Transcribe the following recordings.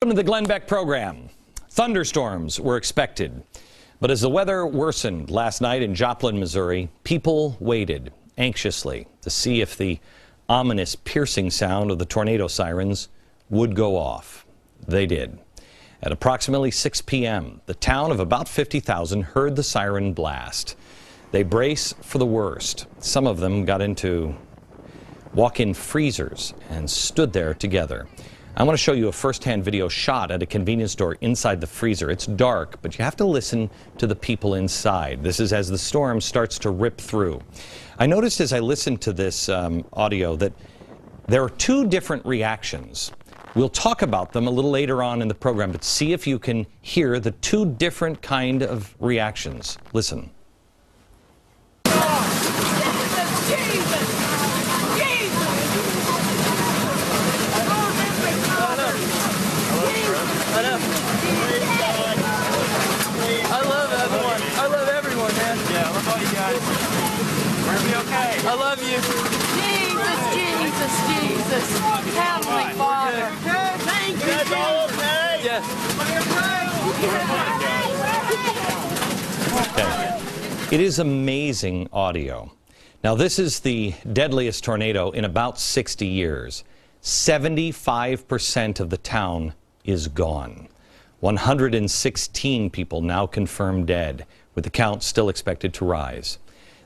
Welcome to the Glenn Beck program. Thunderstorms were expected, but as the weather worsened last night in Joplin, Missouri, people waited anxiously to see if the ominous piercing sound of the tornado sirens would go off. They did. At approximately 6 p.m., the town of about 50,000 heard the siren blast. They brace for the worst. Some of them got into walk-in freezers and stood there together. I want to show you a first-hand video shot at a convenience store inside the freezer. It's dark, but you have to listen to the people inside. This is as the storm starts to rip through. I noticed as I listened to this audio that there are two different reactions. We'll talk about them a little later on in the program, but see if you can hear the two different kind of reactions. Listen. I love you. Jesus, Jesus, Jesus. Heavenly Father. Thank you, Jesus. Yes. Okay. It is amazing audio. Now, this is the deadliest tornado in about 60 years. 75% of the town is gone. 116 people now confirmed dead, with the count still expected to rise.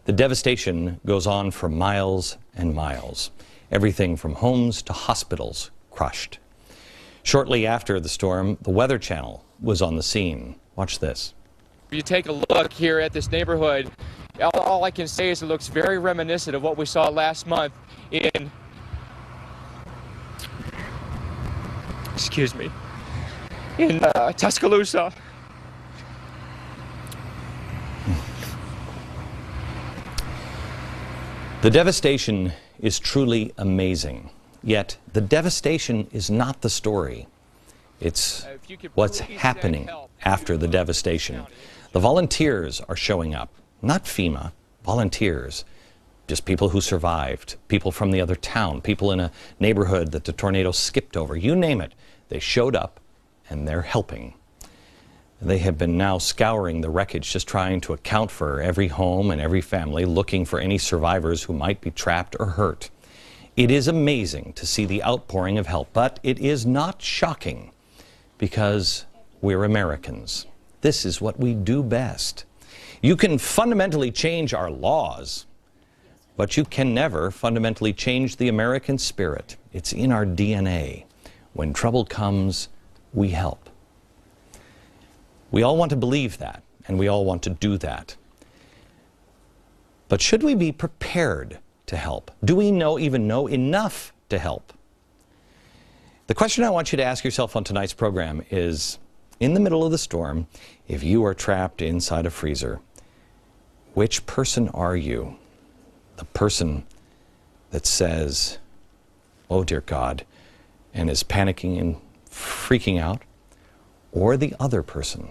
The devastation goes on for miles and miles. Everything from homes to hospitals crushed. Shortly after the storm, the Weather Channel was on the scene. Watch this. If you take a look here at this neighborhood, all I can say is it looks very reminiscent of what we saw last month in, in Tuscaloosa. The devastation is truly amazing, yet the devastation is not the story. It's what's happening after the devastation. The volunteers are showing up, not FEMA, volunteers, just people who survived, people from the other town, people in a neighborhood that the tornado skipped over, you name it. They showed up and they're helping. They have been now scouring the wreckage, just trying to account for every home and every family, looking for any survivors who might be trapped or hurt. It is amazing to see the outpouring of help, but it is not shocking because we're Americans. This is what we do best. You can fundamentally change our laws, but you can never fundamentally change the American spirit. It's in our DNA. When trouble comes, we help. We all want to believe that, and we all want to do that. But should we be prepared to help? Do we even know enough to help? The question I want you to ask yourself on tonight's program is, in the middle of the storm, if you are trapped inside a freezer, which person are you? The person that says, "Oh dear God," and is panicking and freaking out? Or the other person,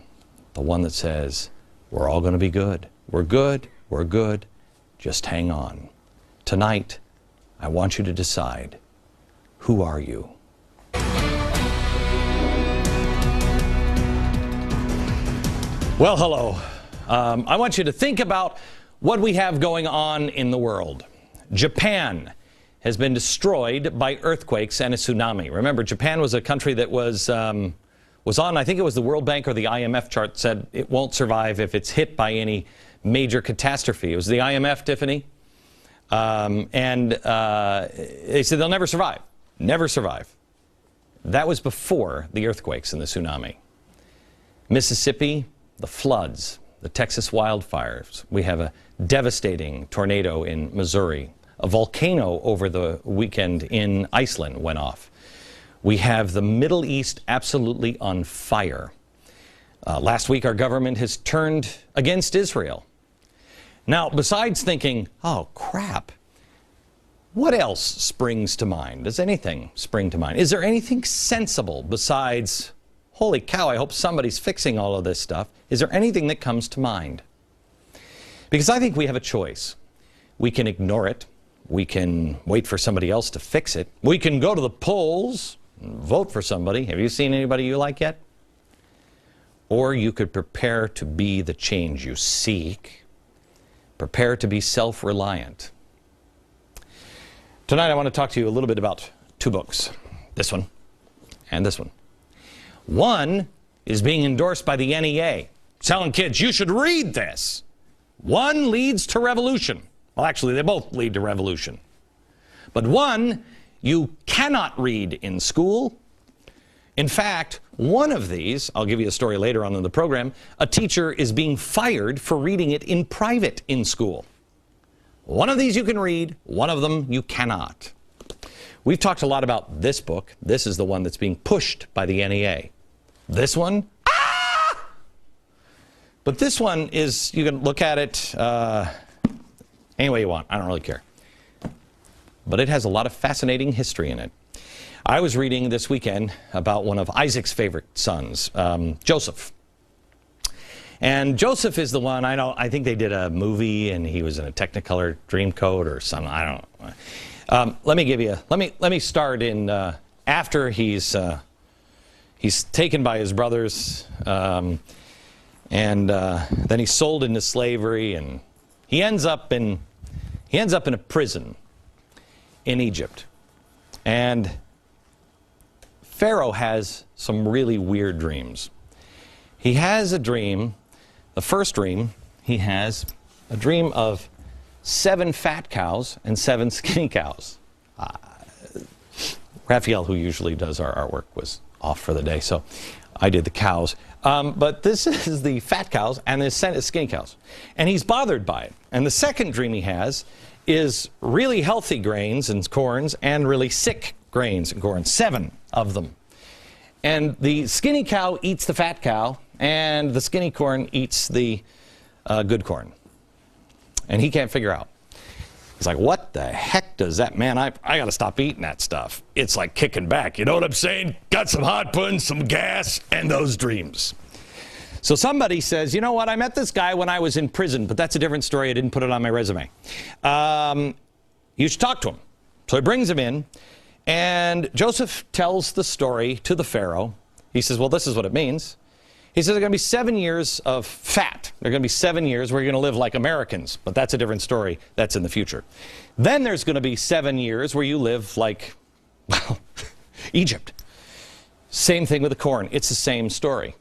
the one that says, "We're all going to be good. We're good. We're good. Just hang on." Tonight, I want you to decide, who are you? Well, hello. I want you to think about what we have going on in the world. Japan has been destroyed by earthquakes and a tsunami. Remember, Japan was a country that was on, I think it was the World Bank or the IMF chart, said it won't survive if it's hit by any major catastrophe. It was the IMF, Tiffany. They said they'll never survive. Never survive. That was before the earthquakes and the tsunami. Mississippi, the floods, the Texas wildfires. We have a devastating tornado in Missouri. A volcano over the weekend in Iceland went off. We have the Middle East absolutely on fire. Last week, our government has turned against Israel. Now, besides thinking, oh, crap, what else springs to mind? Does anything spring to mind? Is there anything sensible besides, holy cow, I hope somebody's fixing all of this stuff? Is there anything that comes to mind? Because I think we have a choice. We can ignore it. We can wait for somebody else to fix it. We can go to the polls. vote for somebody. Have you seen anybody you like yet? Or you could prepare to be the change you seek. Prepare to be self-reliant. Tonight I want to talk to you a little bit about two books. This one and this one. One is being endorsed by the NEA, telling kids, you should read this. One leads to revolution. Well, actually, they both lead to revolution. But one you cannot read in school. In fact, one of these, I'll give you a story later on in the program, a teacher is being fired for reading it in private in school. One of these you can read, one of them you cannot. We've talked a lot about this book. This is the one that's being pushed by the NEA. This one, but this one is, you can look at it any way you want. I don't really care. But it has a lot of fascinating history in it. I was reading this weekend about one of Isaac's favorite sons, Joseph. And Joseph is the one, I think they did a movie and he was in a Technicolor Dreamcoat or something, I don't know. Let me start in, after he's taken by his brothers, and then he's sold into slavery, and he ends up in a prison in Egypt. And Pharaoh has some really weird dreams. He has a dream, the first dream, he has a dream of 7 fat cows and 7 skinny cows. Raphael, who usually does our artwork, was off for the day, so I did the cows. But this is the fat cows and the skinny cows. And he's bothered by it. And the second dream he has is really healthy grains and corns and really sick grains and corn, 7 of them. And the skinny cow eats the fat cow, and the skinny corn eats the good corn. And he can't figure out. He's like, what the heck does that, man, I got to stop eating that stuff. It's like kicking back, you know what I'm saying? Got some hot pudding, some gas, and those dreams. So somebody says, you know what, I met this guy when I was in prison, but that's a different story. I didn't put it on my resume. You should talk to him. So he brings him in. And Joseph tells the story to the Pharaoh. He says, well, this is what it means. He says, there are going to be 7 years of fat. There are going to be 7 years where you're going to live like Americans. But that's a different story. That's in the future. Then there's going to be 7 years where you live like, well, Egypt. Same thing with the corn. It's the same story.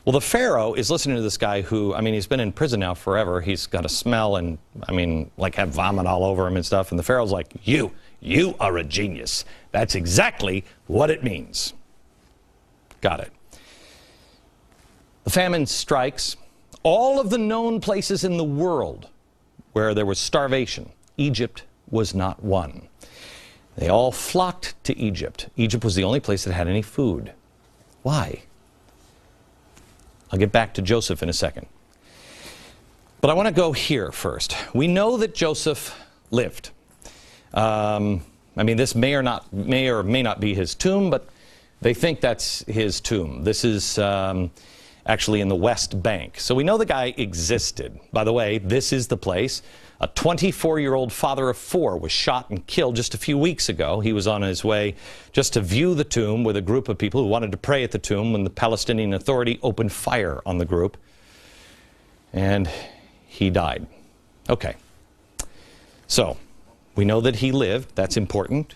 Well, the Pharaoh is listening to this guy who, I mean, he's been in prison now forever. He's got a smell and, I mean, like have vomit all over him and stuff. And the Pharaoh's like, you are a genius. That's exactly what it means. Got it. The famine strikes. All of the known places in the world where there was starvation, Egypt was not one. They all flocked to Egypt. Egypt was the only place that had any food. Why? I'll get back to Joseph in a second. But I want to go here first. We know that Joseph lived. I mean, this may or may not be his tomb, but they think that's his tomb. This is actually in the West Bank. So we know the guy existed. By the way, this is the place. A 24-year-old father of 4 was shot and killed just a few weeks ago. He was on his way just to view the tomb with a group of people who wanted to pray at the tomb when the Palestinian Authority opened fire on the group. And he died. Okay. So we know that he lived. That's important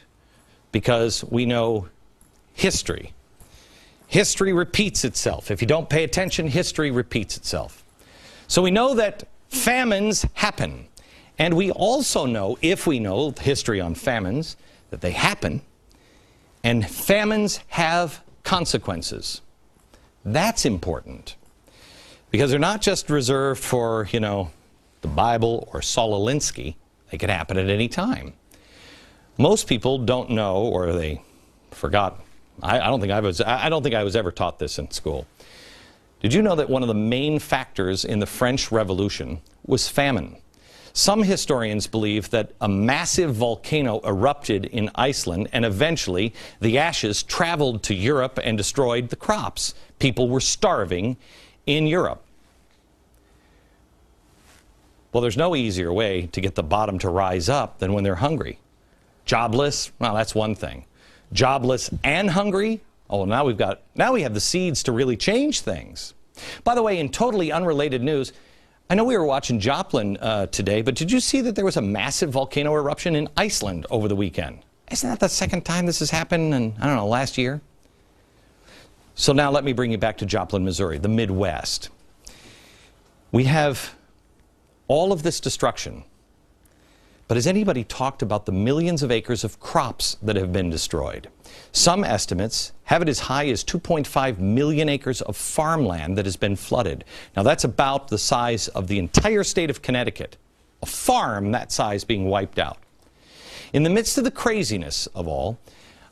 because we know history. History repeats itself. If you don't pay attention, history repeats itself. So we know that famines happen. And we also know, if we know history on famines, that they happen. And famines have consequences. That's important. Because they're not just reserved for, you know, the Bible or Saul Alinsky. They could happen at any time. Most people don't know, or they forgot. I don't think I was ever taught this in school. Did you know that one of the main factors in the French Revolution was famine? Some historians believe that a massive volcano erupted in Iceland and eventually the ashes traveled to Europe and destroyed the crops. People were starving in Europe. Well, there's no easier way to get the bottom to rise up than when they're hungry. Jobless, well, that's one thing. jobless and hungry. Oh, now we have the seeds to really change things. By the way, in totally unrelated news, I know we were watching Joplin today, but did you see that there was a massive volcano eruption in Iceland over the weekend? Isn't that the second time this has happened in, I don't know, last year? So now let me bring you back to Joplin, Missouri, the Midwest. We have all of this destruction. But has anybody talked about the millions of acres of crops that have been destroyed? Some estimates have it as high as 2.5 million acres of farmland that has been flooded. Now that's about the size of the entire state of Connecticut. A farm that size being wiped out. In the midst of the craziness of all,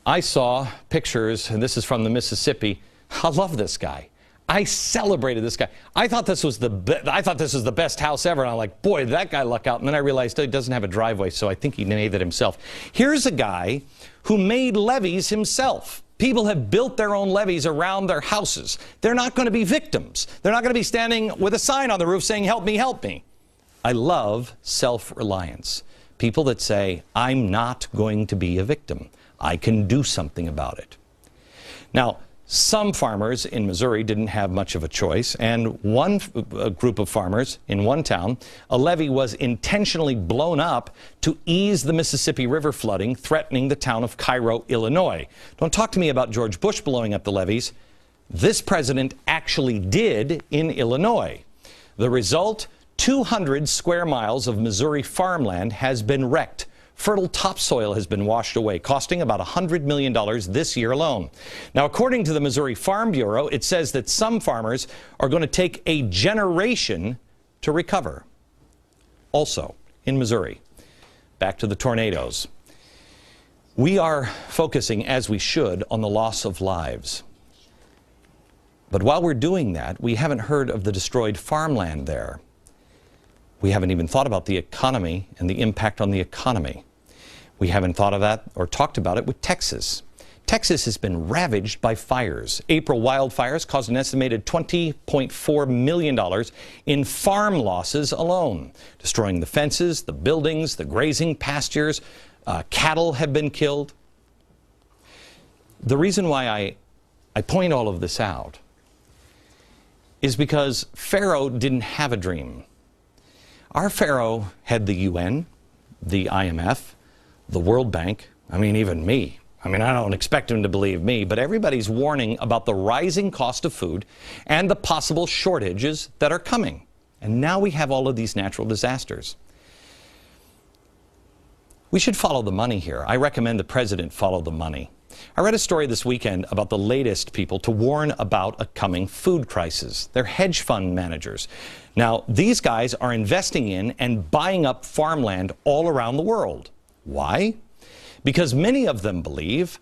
I saw pictures, and this is from the Mississippi. I love this guy. I celebrated this guy. I thought this was the best house ever. And I'm like, boy, did that guy luck out. And then I realized he doesn't have a driveway, so I think he made it himself. Here's a guy who made levees himself. People have built their own levees around their houses. They're not going to be victims. They're not going to be standing with a sign on the roof saying, help me, help me. I love self-reliance. People that say, I'm not going to be a victim. I can do something about it. Now, some farmers in Missouri didn't have much of a choice, and one group of farmers in one town, a levee was intentionally blown up to ease the Mississippi River flooding, threatening the town of Cairo, Illinois. Don't talk to me about George Bush blowing up the levees. This president actually did in Illinois. The result, 200 square miles of Missouri farmland has been wrecked. Fertile topsoil has been washed away, costing about $100 million this year alone. Now, according to the Missouri Farm Bureau, it says that some farmers are going to take a generation to recover. Also, in Missouri, back to the tornadoes. We are focusing, as we should, on the loss of lives. But while we're doing that, we haven't heard of the destroyed farmland there. We haven't even thought about the economy and the impact on the economy. We haven't thought of that or talked about it with Texas. Texas has been ravaged by fires. April wildfires caused an estimated $20.4 million in farm losses alone, destroying the fences, the buildings, the grazing pastures. Cattle have been killed. The reason why I point all of this out is because Pharaoh didn't have a dream. Our Pharaoh had the UN, the IMF, the World Bank, I mean, even me. I mean, I don't expect him to believe me, but everybody's warning about the rising cost of food and the possible shortages that are coming. And now we have all of these natural disasters. We should follow the money here. I recommend the president follow the money. I read a story this weekend about the latest people to warn about a coming food crisis. They're hedge fund managers. Now, these guys are investing in and buying up farmland all around the world. Why? Because many of them believe,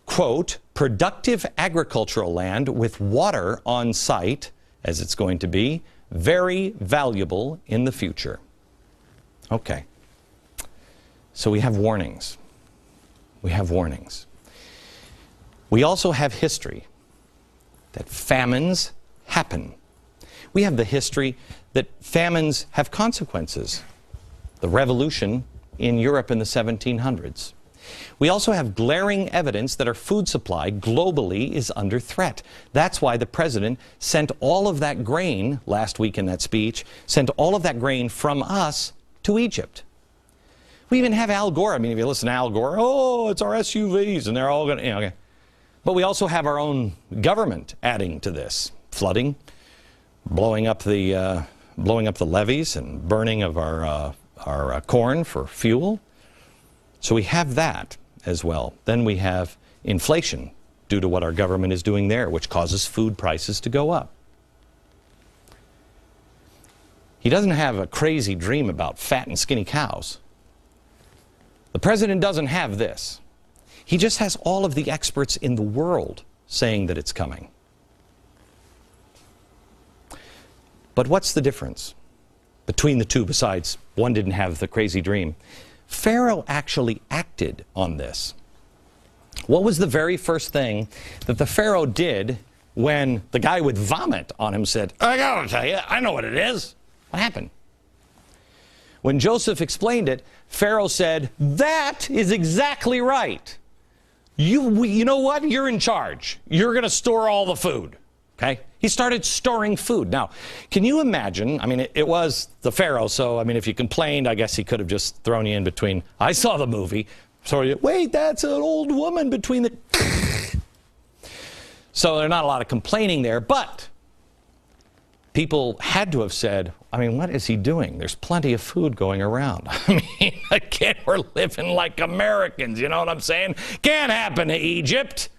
quote, productive agricultural land with water on site, as it's going to be, very valuable in the future. Okay. So we have warnings. We have warnings. We also have history that famines happen. We have the history that famines have consequences. The revolution in Europe in the 1700s. We also have glaring evidence that our food supply globally is under threat. That's why the president sent all of that grain last week in that speech, sent all of that grain from us to Egypt. We even have Al Gore. I mean, if you listen to Al Gore, oh, it's our SUVs, and they're all going to, okay. But we also have our own government adding to this. Flooding, blowing up the levees and burning of our corn for fuel. So we have that as well. Then we have inflation due to what our government is doing there, which causes food prices to go up. He doesn't have a crazy dream about fat and skinny cows. The president doesn't have this. He just has all of the experts in the world saying that it's coming. But what's the difference between the two besides one didn't have the crazy dream? Pharaoh actually acted on this. What was the very first thing that the Pharaoh did when the guy with vomit on him said, I gotta tell you, I know what it is? What happened? When Joseph explained it, Pharaoh said, that is exactly right. You know what? You're in charge. You're going to store all the food. Okay? He started storing food. Now, can you imagine? I mean, it was the Pharaoh, so, I mean, if you complained, I guess he could have just thrown you in between. I saw the movie. So, wait, that's an old woman between the... So there's not a lot of complaining there, but people had to have said, I mean, what is he doing? There's plenty of food going around. I mean, again, we're living like Americans, you know what I'm saying? Can't happen to Egypt.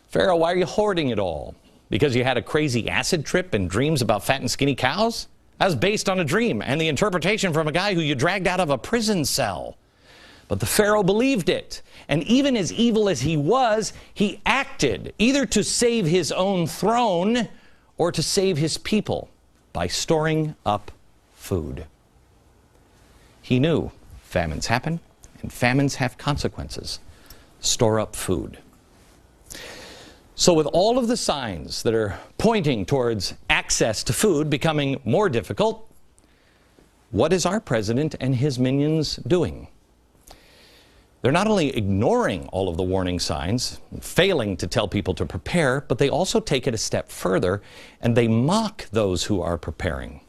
Pharaoh, why are you hoarding it all? Because you had a crazy acid trip and dreams about fat and skinny cows? That was based on a dream and the interpretation from a guy who you dragged out of a prison cell. But the Pharaoh believed it. And even as evil as he was, he acted either to save his own throne or to save his people by storing up food. He knew famines happen and famines have consequences. Store up food. So with all of the signs that are pointing towards access to food becoming more difficult, what is our president and his minions doing? They're not only ignoring all of the warning signs, failing to tell people to prepare, but they also take it a step further and they mock those who are preparing.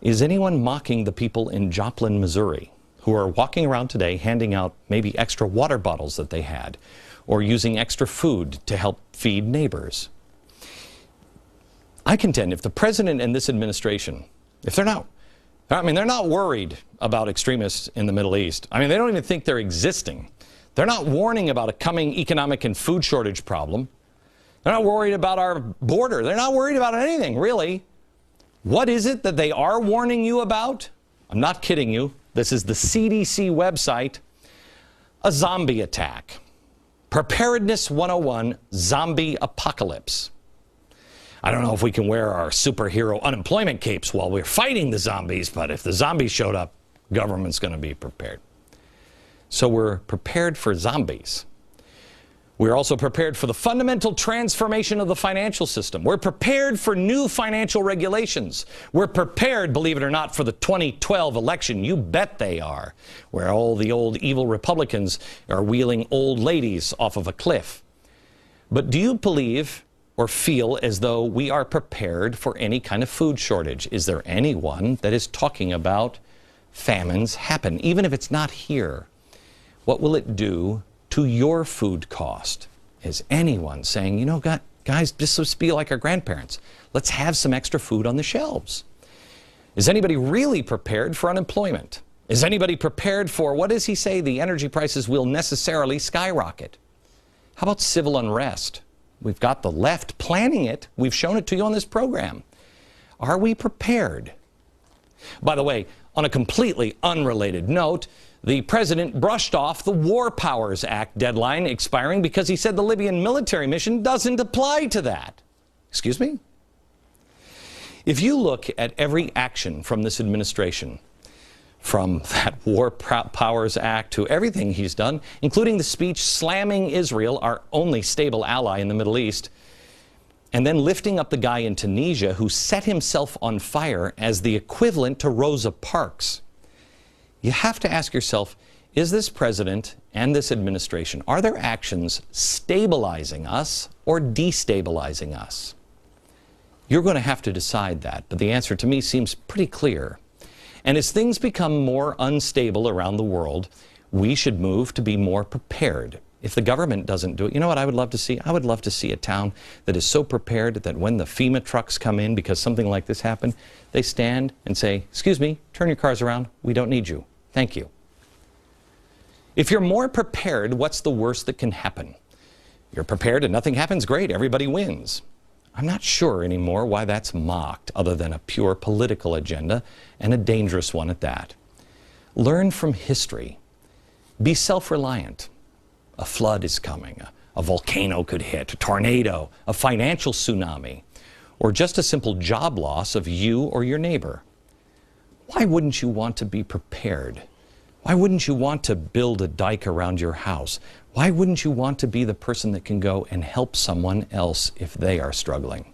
Is anyone mocking the people in Joplin, Missouri, who are walking around today handing out maybe extra water bottles that they had, or using extra food to help feed neighbors? I contend if the president and this administration, if they're not worried about extremists in the Middle East. I mean, they don't even think they're existing. They're not warning about a coming economic and food shortage problem. They're not worried about our border. They're not worried about anything, really. What is it that they are warning you about? I'm not kidding you. This is the CDC website. A zombie attack. Preparedness 101, zombie apocalypse. I don't know if we can wear our superhero unemployment capes while we're fighting the zombies, but if the zombies showed up, government's going to be prepared. So we're prepared for zombies. We're also prepared for the fundamental transformation of the financial system. We're prepared for new financial regulations. We're prepared, believe it or not, for the 2012 election. You bet they are, where all the old evil Republicans are wheeling old ladies off of a cliff. But do you believe or feel as though we are prepared for any kind of food shortage? Is there anyone that is talking about famines happen, even if it's not here? What will it do to your food cost? Is anyone saying, you know, guys, this must be like our grandparents. Let's have some extra food on the shelves. Is anybody really prepared for unemployment? Is anybody prepared for, what does he say, the energy prices will necessarily skyrocket? How about civil unrest? We've got the left planning it. We've shown it to you on this program. Are we prepared? By the way, on a completely unrelated note, the president brushed off the War Powers Act deadline expiring because he said the Libyan military mission doesn't apply to that. Excuse me? If you look at every action from this administration, from that War Powers Act to everything he's done, including the speech slamming Israel, our only stable ally in the Middle East, and then lifting up the guy in Tunisia who set himself on fire as the equivalent to Rosa Parks, you have to ask yourself, is this president and this administration, are their actions stabilizing us or destabilizing us? You're going to have to decide that, but the answer to me seems pretty clear. And as things become more unstable around the world, we should move to be more prepared. If the government doesn't do it, you know what I would love to see? I would love to see a town that is so prepared that when the FEMA trucks come in because something like this happened, they stand and say, excuse me, turn your cars around, we don't need you. Thank you. If you're more prepared, what's the worst that can happen? You're prepared and nothing happens, great, everybody wins. I'm not sure anymore why that's mocked, other than a pure political agenda, and a dangerous one at that. Learn from history. Be self-reliant. A flood is coming. A volcano could hit. A tornado. A financial tsunami. Or just a simple job loss of you or your neighbor. Why wouldn't you want to be prepared? Why wouldn't you want to build a dike around your house? Why wouldn't you want to be the person that can go and help someone else if they are struggling?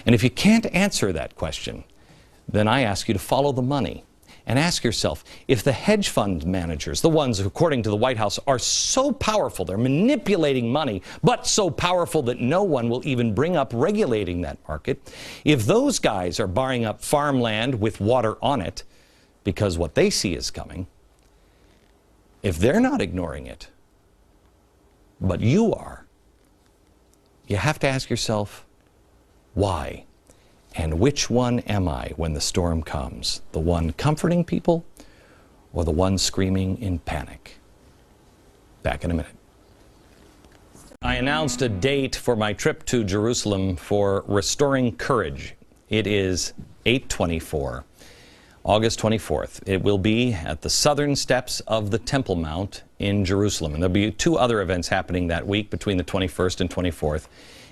And if you can't answer that question, then I ask you to follow the money and ask yourself, if the hedge fund managers, the ones who, according to the White House, are so powerful, they're manipulating money, but so powerful that no one will even bring up regulating that market, if those guys are buying up farmland with water on it because what they see is coming, if they're not ignoring it, but you are, you have to ask yourself, why? And which one am I when the storm comes? The one comforting people or the one screaming in panic? Back in a minute. I announced a date for my trip to Jerusalem for Restoring Courage. It is 8/24, August 24th. It will be at the southern steps of the Temple Mount in Jerusalem. And there'll be 2 other events happening that week between the 21st and 24th.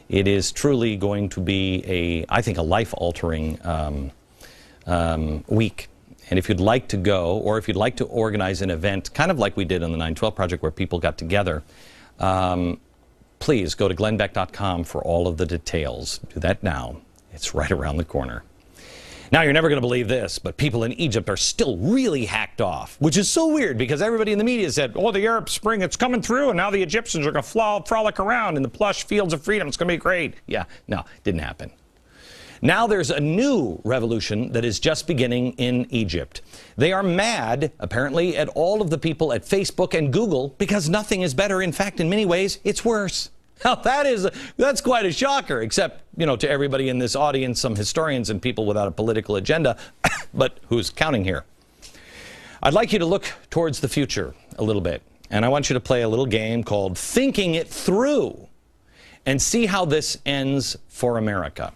It is truly going to be I think, a life-altering week. And if you'd like to go, or if you'd like to organize an event, kind of like we did on the 9/12 Project where people got together, please go to glennbeck.com for all of the details. Do that now. It's right around the corner. Now, you're never going to believe this, but people in Egypt are still really hacked off, which is so weird because everybody in the media said, oh, the Arab Spring, it's coming through, and now the Egyptians are going to frolic around in the plush fields of freedom. It's going to be great. Yeah, no, didn't happen. Now there's a new revolution that is just beginning in Egypt. They are mad, apparently, at all of the people at Facebook and Google because nothing is better. In fact, in many ways, it's worse. Now, that's quite a shocker, except, to everybody in this audience, some historians and people without a political agenda, but who's counting here? I'd like you to look towards the future a little bit, and I want you to play a little game called Thinking It Through and see how this ends for America.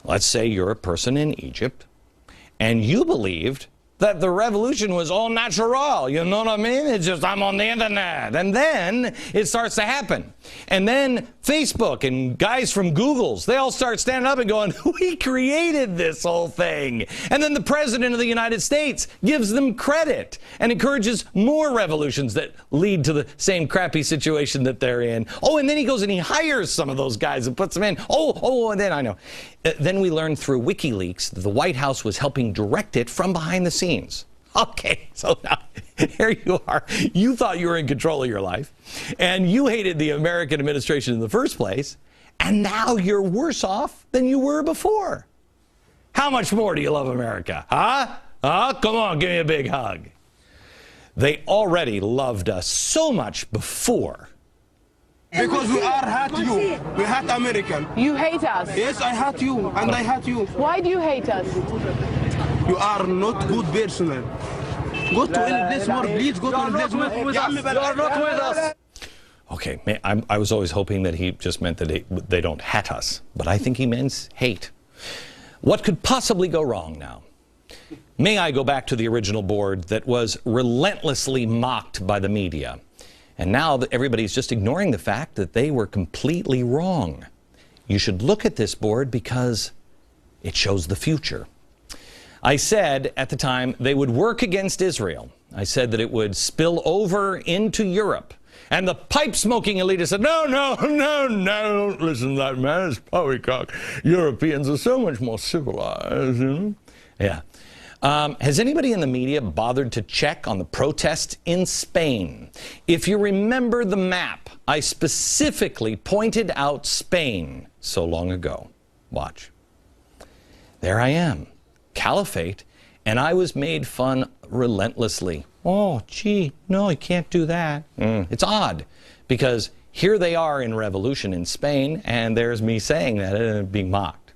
Let's say you're a person in Egypt, and you believed that the revolution was all natural, you know what I mean? It's just, I'm on the internet. And then it starts to happen. And then Facebook and guys from Google's, they all start standing up and going, we created this whole thing. And then the president of the United States gives them credit and encourages more revolutions that lead to the same crappy situation that they're in. Oh, and then he goes and he hires some of those guys and puts them in. And then I know. Then we learned through WikiLeaks that the White House was helping direct it from behind the scenes. Okay, so now here you are. You thought you were in control of your life, and you hated the American administration in the first place, and now you're worse off than you were before. How much more do you love America? Huh? Come on, give me a big hug. They already loved us so much before. Because we hate you. We hate American. You hate us? Yes, I hate you, and I hate you. Why do you hate us? You are not good person. Go to any place more, please. Go to any place more. You are not with us. Okay, I was always hoping that he just meant that they don't hate us, but I think he means hate. What could possibly go wrong now? May I go back to the original board that was relentlessly mocked by the media? And now that everybody's just ignoring the fact that they were completely wrong. You should look at this board because it shows the future. I said at the time they would work against Israel. I said that it would spill over into Europe. And the pipe-smoking elitists said, no, don't listen to that man, it's poppycock. Europeans are so much more civilized, you know? Yeah. Has anybody in the media bothered to check on the protests in Spain? If you remember the map, I specifically pointed out Spain so long ago. Watch. There I am, caliphate, and I was made fun relentlessly. Oh, gee, no, you can't do that. It's odd, because here they are in revolution in Spain, and there's me saying that and being mocked.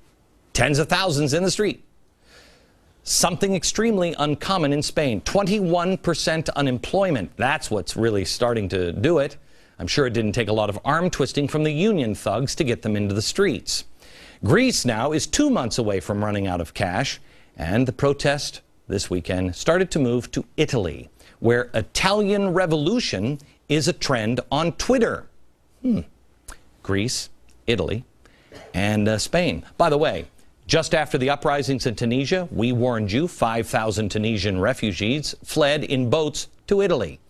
Tens of thousands in the street. Something extremely uncommon in Spain, 21% unemployment. That's what's really starting to do it. I'm sure it didn't take a lot of arm twisting from the union thugs to get them into the streets. Greece now is 2 months away from running out of cash, and the protest this weekend started to move to Italy, where Italian revolution is a trend on Twitter. Greece, Italy, and Spain. By the way, just after the uprisings in Tunisia, we warned you 5,000 Tunisian refugees fled in boats to Italy.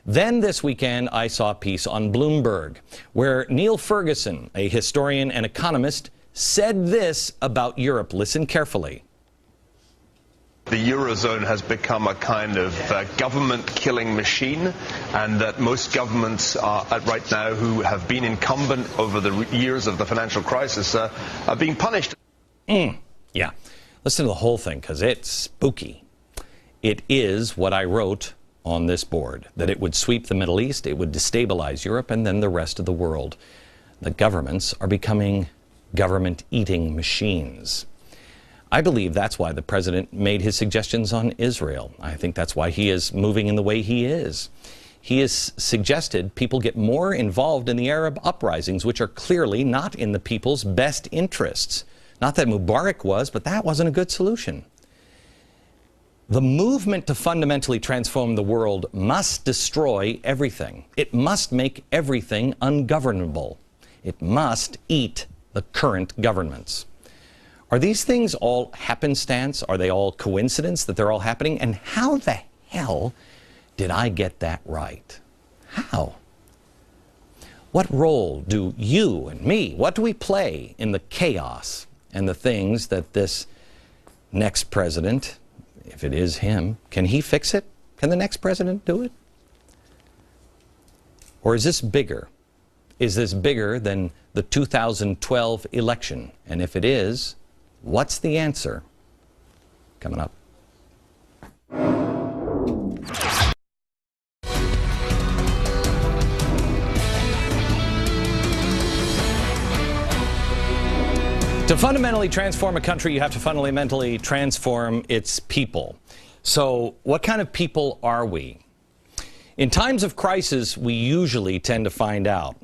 Then this weekend, I saw a piece on Bloomberg where Neil Ferguson, a historian and economist, said this about Europe. Listen carefully. The Eurozone has become a kind of government-killing machine, and that most governments right now who have been incumbent over the years of the financial crisis are being punished. Yeah. Listen to the whole thing, because it's spooky. It is what I wrote on this board, that it would sweep the Middle East, it would destabilize Europe, and then the rest of the world. The governments are becoming government-eating machines. I believe that's why the president made his suggestions on Israel. I think that's why he is moving in the way he is. He has suggested people get more involved in the Arab uprisings, which are clearly not in the people's best interests. Not that Mubarak was, but that wasn't a good solution. The movement to fundamentally transform the world must destroy everything. It must make everything ungovernable. It must eat the current governments. Are these things all happenstance? Are they all coincidence that they're all happening? And how the hell did I get that right? How? What role do you and me, what do we play in the chaos and the things that this next president, if it is him, can he fix it? Can the next president do it? Or is this bigger? Is this bigger than the 2012 election? And if it is, what's the answer? Coming up. To fundamentally transform a country, you have to fundamentally transform its people. So what kind of people are we? In times of crisis, we usually tend to find out.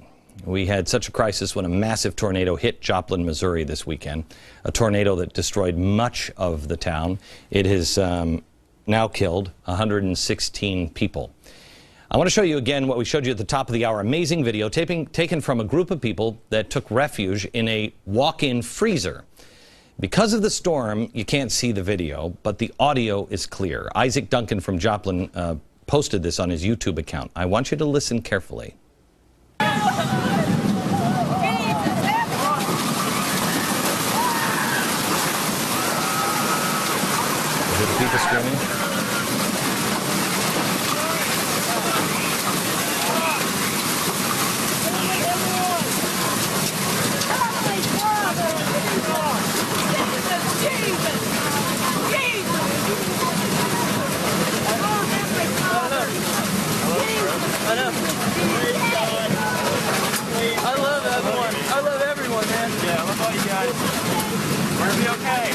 We had such a crisis when a massive tornado hit Joplin, Missouri this weekend, a tornado that destroyed much of the town. It has now killed 116 people. I want to show you again what we showed you at the top of the hour. Amazing video taken from a group of people that took refuge in a walk-in freezer. Because of the storm, you can't see the video, but the audio is clear. Isaac Duncan from Joplin posted this on his YouTube account. I want you to listen carefully. Is it the people screaming?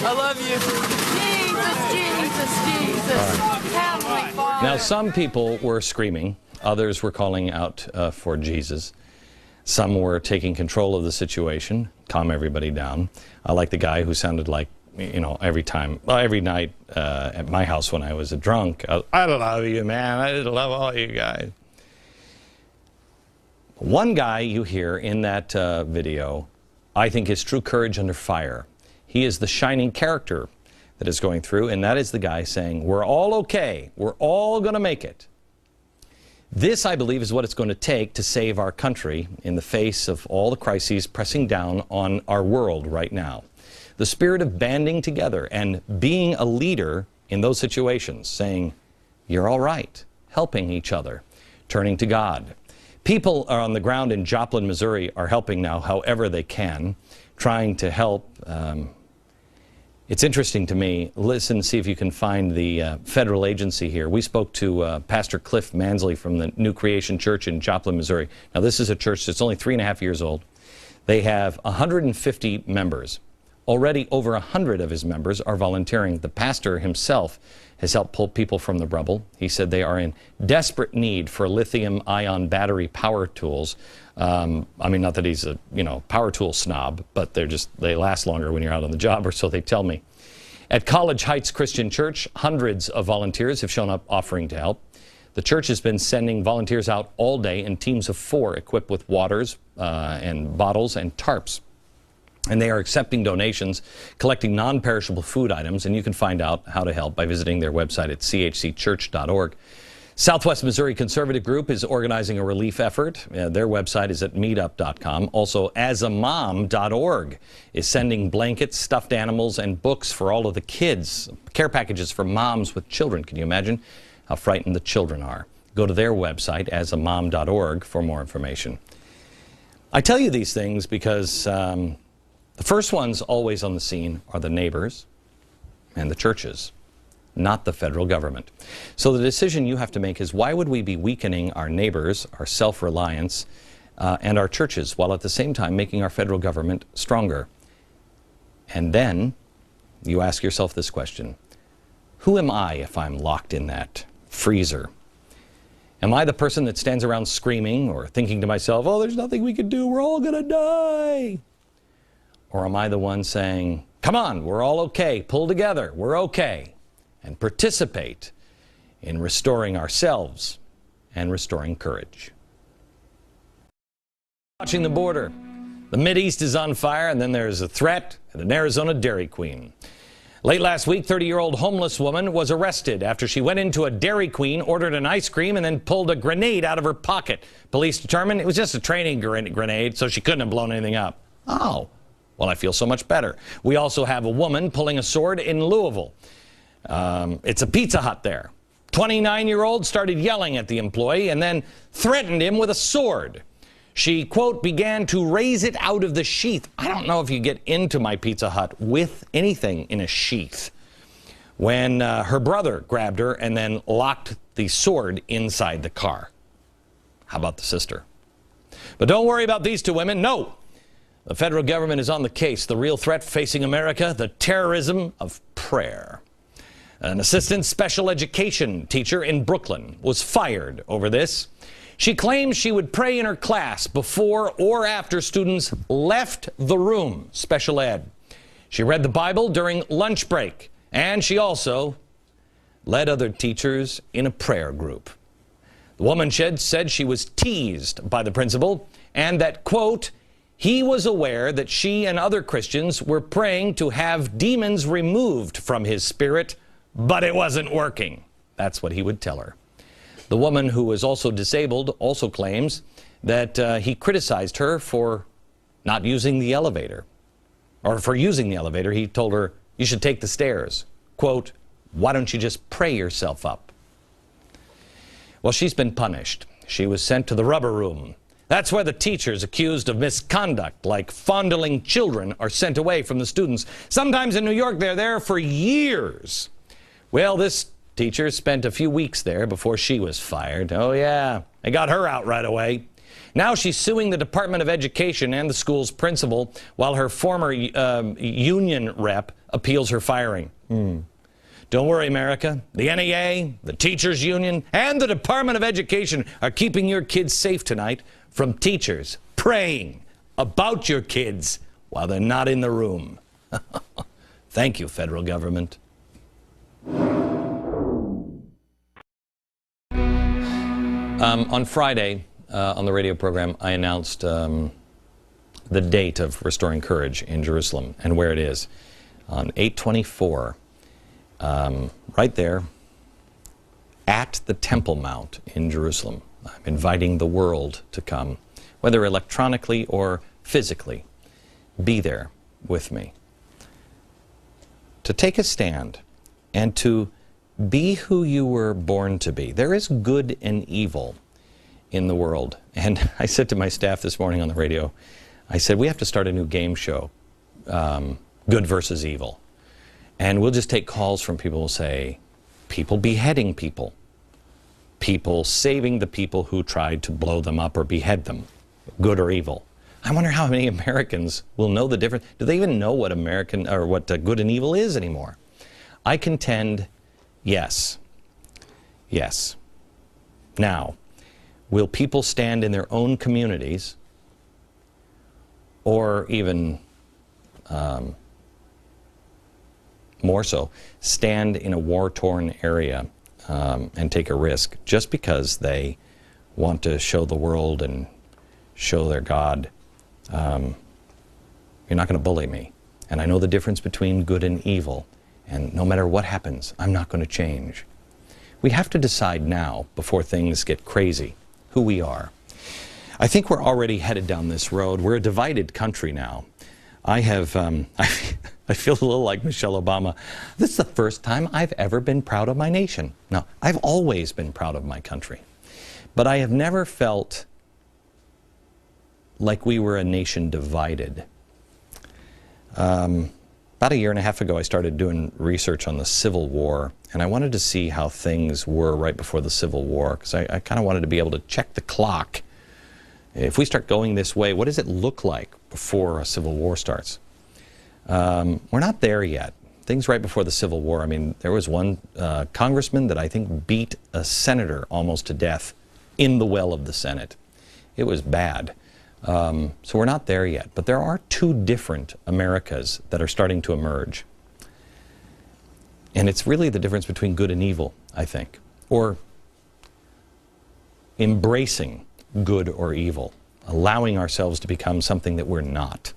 I love you. Jesus. Heavenly Father. Now, some people were screaming. Others were calling out for Jesus. Some were taking control of the situation, calm everybody down. I like the guy who sounded like, you know, every night at my house when I was a drunk, I love you, man. I love all you guys. One guy you hear in that video, I think, is true courage under fire. He is the shining character that is going through, and that is the guy saying, we're all okay. We're all going to make it. This, I believe, is what it's going to take to save our country in the face of all the crises pressing down on our world right now. The spirit of banding together and being a leader in those situations, saying, you're all right, helping each other, turning to God. People are on the ground in Joplin, Missouri are helping now however they can, trying to help. It's interesting to me. Listen, see if you can find the federal agency here. We spoke to Pastor Cliff Mansley from the New Creation Church in Joplin, Missouri. Now, this is a church that's only 3.5 years old. They have 150 members. Already over 100 of his members are volunteering. The pastor himself has helped pull people from the rubble. He said they are in desperate need for lithium-ion battery power tools. I mean, not that he's a, power tool snob, but they last longer when you're out on the job, or so they tell me. At College Heights Christian Church, hundreds of volunteers have shown up offering to help. The church has been sending volunteers out all day in teams of 4 equipped with waters and bottles and tarps. And they are accepting donations, collecting non-perishable food items, and you can find out how to help by visiting their website at chcchurch.org. Southwest Missouri Conservative Group is organizing a relief effort. Their website is at meetup.com. Also, asamom.org is sending blankets, stuffed animals, and books for all of the kids. Care packages for moms with children. Can you imagine how frightened the children are? Go to their website, asamom.org, for more information. I tell you these things because the first ones always on the scene are the neighbors and the churches, not the federal government. So the decision you have to make is, why would we be weakening our neighbors, our self-reliance, and our churches, while at the same time making our federal government stronger? And then you ask yourself this question: who am I if I'm locked in that freezer? Am I the person that stands around screaming or thinking to myself, oh, there's nothing we can do, we're all gonna die? Or am I the one saying, come on, we're all okay, pull together, we're okay, and participate in restoring ourselves and restoring courage? Watching the border. The Mideast is on fire, and then there's a threat at an Arizona Dairy Queen. Late last week, 30-year-old homeless woman was arrested after she went into a Dairy Queen, ordered an ice cream, and then pulled a grenade out of her pocket. Police determined it was just a training grenade, so she couldn't have blown anything up. Oh, well, I feel so much better. We also have a woman pulling a sword in Louisville. It's a Pizza Hut there. 29-year-old started yelling at the employee and then threatened him with a sword. She, quote, began to raise it out of the sheath. I don't know if you get into my Pizza Hut with anything in a sheath. When her brother grabbed her and then locked the sword inside the car. How about the sister? But don't worry about these two women. No. The federal government is on the case. The real threat facing America, the terrorism of prayer. An assistant special education teacher in Brooklyn was fired over this. She claims she would pray in her class before or after students left the room, special ed. She read the Bible during lunch break, and she also led other teachers in a prayer group. The woman said she was teased by the principal and that, quote, he was aware that she and other Christians were praying to have demons removed from his spirit, but it wasn't working. That's what he would tell her. The woman, who was also disabled, also claims that he criticized her for not using the elevator. Or for using the elevator. He told her, you should take the stairs. Quote, why don't you just pray yourself up? Well, she's been punished. She was sent to the rubber room. That's where the teachers accused of misconduct, like fondling children, are sent away from the students. Sometimes in New York, they're there for years. Well, this teacher spent a few weeks there before she was fired. Oh yeah, they got her out right away. Now she's suing the Department of Education and the school's principal, while her former union rep appeals her firing. Don't worry, America. The NEA, the teachers union, and the Department of Education are keeping your kids safe tonight from teachers praying about your kids while they're not in the room. Thank you, federal government. On Friday, on the radio program, I announced the date of Restoring Courage in Jerusalem and where it is. On 8/24, right there at the Temple Mount in Jerusalem. I'm inviting the world to come, whether electronically or physically. Be there with me. To take a stand and to be who you were born to be. There is good and evil in the world. And I said to my staff this morning on the radio, I said, we have to start a new game show, good versus evil. And we'll just take calls from people who say, people beheading people, people saving the people who tried to blow them up or behead them, good or evil. I wonder how many Americans will know the difference. Do they even know what what good and evil is anymore? I contend, yes. Yes. Now, will people stand in their own communities, or even more so, stand in a war-torn area and take a risk just because they want to show the world and show their God? You're not going to bully me. And I know the difference between good and evil. And no matter what happens, I'm not going to change. We have to decide now, before things get crazy, who we are. I think we're already headed down this road. We're a divided country now. I feel a little like Michelle Obama. This is the first time I've ever been proud of my nation. Now, I've always been proud of my country, but I have never felt like we were a nation divided. About a year and a half ago, I started doing research on the Civil War, and I wanted to see how things were right before the Civil War, because I kind of wanted to be able to check the clock. If we start going this way, what does it look like before a Civil War starts? We're not there yet. Things right before the Civil War, I mean, there was one congressman that I think beat a senator almost to death in the well of the Senate. It was bad. So we're not there yet, but there are two different Americas that are starting to emerge. And it's really the difference between good and evil, I think, or embracing good or evil, allowing ourselves to become something that we're not.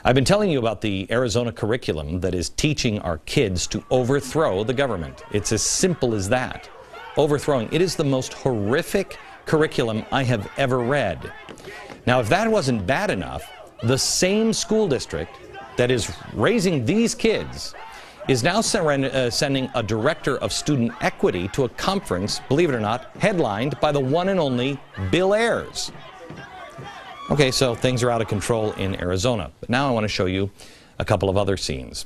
I've been telling you about the Arizona curriculum that is teaching our kids to overthrow the government. It's as simple as that. Overthrowing. It is the most horrific curriculum I have ever read. Now, if that wasn't bad enough, the same school district that is raising these kids is now sending a director of student equity to a conference, believe it or not, headlined by the one and only Bill Ayers. Okay, so things are out of control in Arizona. But now I want to show you a couple of other scenes.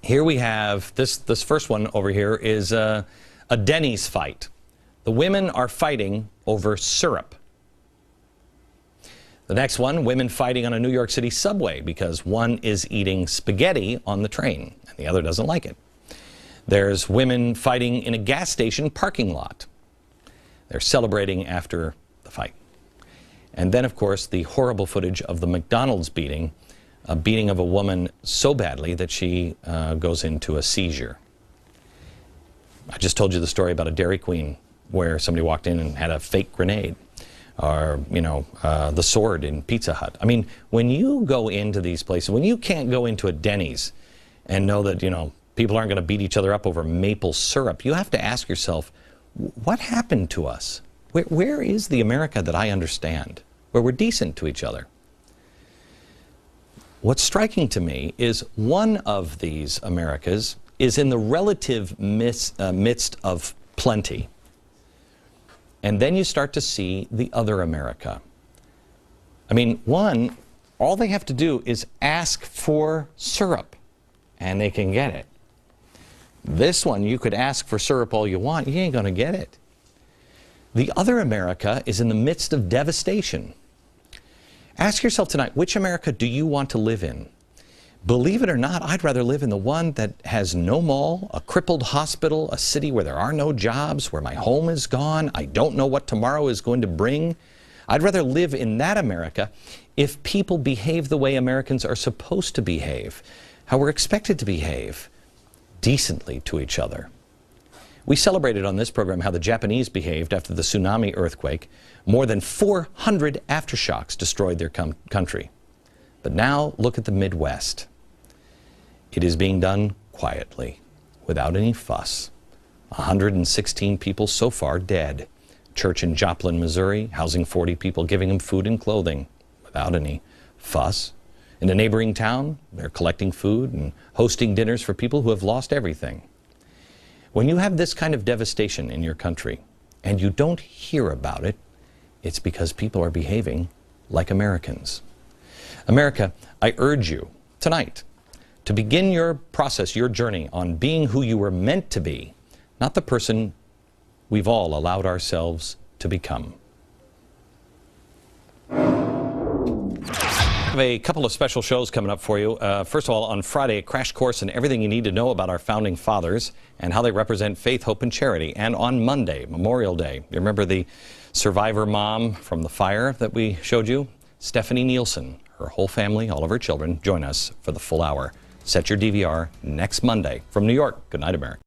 Here we have, this first one over here is a Denny's fight. The women are fighting over syrup. The next one, women fighting on a New York City subway because one is eating spaghetti on the train and the other doesn't like it. There's women fighting in a gas station parking lot. They're celebrating after the fight. And then, of course, the horrible footage of the McDonald's beating, a beating of a woman so badly that she goes into a seizure. I just told you the story about a Dairy Queen where somebody walked in and had a fake grenade. Or, you know, the sword in Pizza Hut. I mean, when you go into these places, when you can't go into a Denny's and know that, you know, people aren't going to beat each other up over maple syrup, you have to ask yourself, what happened to us? Where is the America that I understand, where we're decent to each other? What's striking to me is one of these Americas is in the relative midst of plenty. And then you start to see the other America. I mean, one, all they have to do is ask for syrup, and they can get it. This one, you could ask for syrup all you want, you ain't going to get it. The other America is in the midst of devastation. Ask yourself tonight, which America do you want to live in? Believe it or not, I'd rather live in the one that has no mall, a crippled hospital, a city where there are no jobs, where my home is gone, I don't know what tomorrow is going to bring. I'd rather live in that America if people behave the way Americans are supposed to behave, how we're expected to behave, decently to each other. We celebrated on this program how the Japanese behaved after the tsunami earthquake. More than 400 aftershocks destroyed their country. But now look at the Midwest. It is being done quietly, without any fuss. 116 people so far dead. Church in Joplin, Missouri, housing 40 people, giving them food and clothing, without any fuss. In a neighboring town, they're collecting food and hosting dinners for people who have lost everything. When you have this kind of devastation in your country, and you don't hear about it, it's because people are behaving like Americans. America, I urge you tonight to begin your process, your journey on being who you were meant to be, not the person we've all allowed ourselves to become. I have a couple of special shows coming up for you. First of all, on Friday, a crash course in everything you need to know about our founding fathers and how they represent faith, hope, and charity. And on Monday, Memorial Day, you remember the survivor mom from the fire that we showed you? Stephanie Nielsen, her whole family, all of her children, join us for the full hour. Set your DVR next Monday. From New York, good night, America.